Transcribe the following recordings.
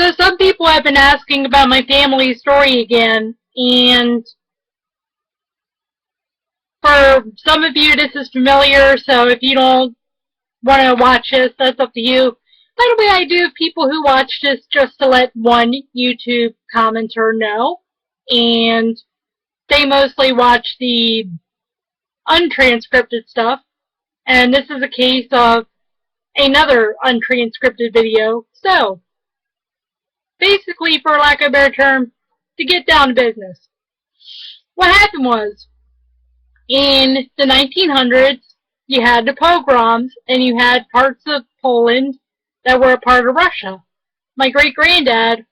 So some people have been asking about my family story again, and for some of you this is familiar, so if you don't want to watch this, that's up to you. By the way, I do have people who watch this just to let one YouTube commenter know, and they mostly watch the untranscripted stuff, and this is a case of another untranscripted video. So, basically, for lack of a better term, to get down to business. What happened was, in the 1900s, you had the pogroms, and you had parts of Poland that were a part of Russia. My great-granddad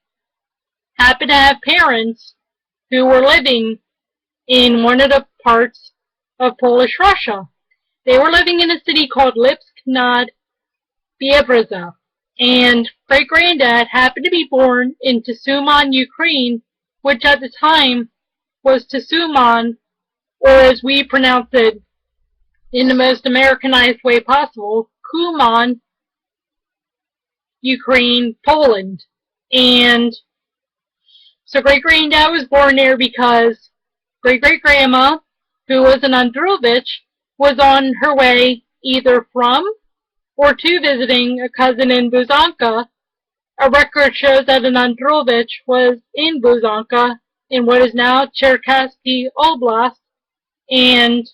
happened to have parents who were living in one of the parts of Polish Russia. They were living in a city called Lipsk nad Biebrza, and great-granddad happened to be born in Tusuman, Ukraine, which at the time was Tusuman, or as we pronounce it in the most Americanized way possible, Kuman, Ukraine, Poland. And so great-granddad was born there because great-great-grandma, who was an Androvich, was on her way either from or to visiting a cousin in Buzanka. A record shows that an Androvich was in Buzanka, in what is now Chernetski Oblast, and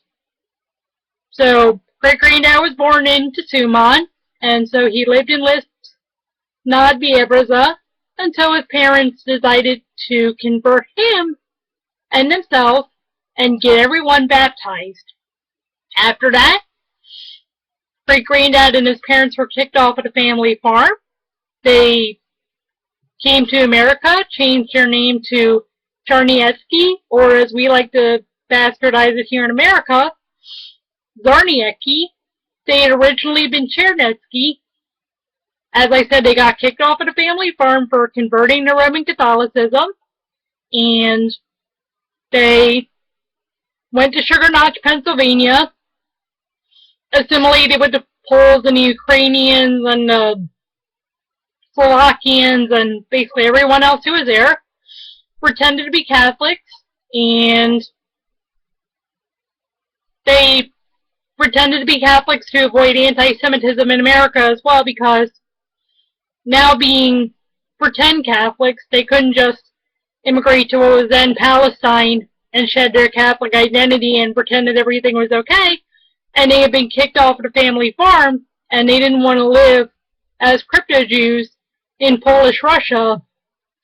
so great-granddad was born in Tusuman, and so he lived in Lipsk nad Biebrza until his parents decided to convert him and themselves and get everyone baptized. After that, great-granddad and his parents were kicked off at a family farm. They came to America, changed their name to Chernetski, or as we like to bastardize it here in America, Czarniecki. They had originally been Chernetski. As I said, they got kicked off at a family farm for converting to Roman Catholicism, and they went to Sugar Notch, Pennsylvania, assimilated with the Poles and the Ukrainians and the Slovakians and basically everyone else who was there, pretended to be Catholics, and they pretended to be Catholics to avoid anti-Semitism in America as well, because now being pretend Catholics, they couldn't just immigrate to what was then Palestine and shed their Catholic identity and pretend that everything was okay, and they had been kicked off at a family farm, and they didn't want to live as crypto-Jews in Polish Russia,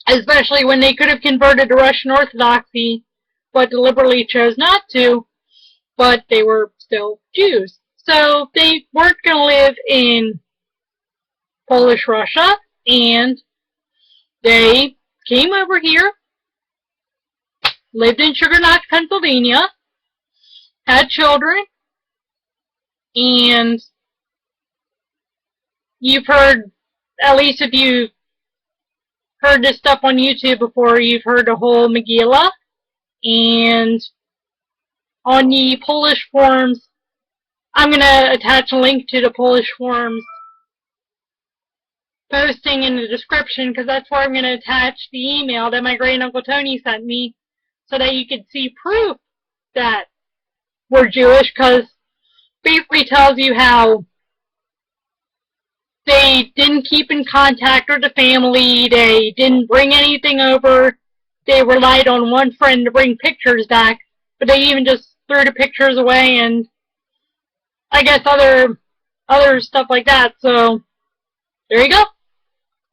especially when they could have converted to Russian Orthodoxy, but deliberately chose not to, but they were still Jews. So they weren't going to live in Polish Russia, and they came over here, lived in Sugar Notch, Pennsylvania, had children, and you've heard, at least if you've heard this stuff on YouTube before, you've heard the whole Megillah, and on the Polish forums, I'm going to attach a link to the Polish forums posting in the description, because that's where I'm going to attach the email that my great uncle Tony sent me, so that you could see proof that we're Jewish, because basically tells you how they didn't keep in contact with the family, they didn't bring anything over, they relied on one friend to bring pictures back, but they even just threw the pictures away, and I guess other stuff like that. So there you go.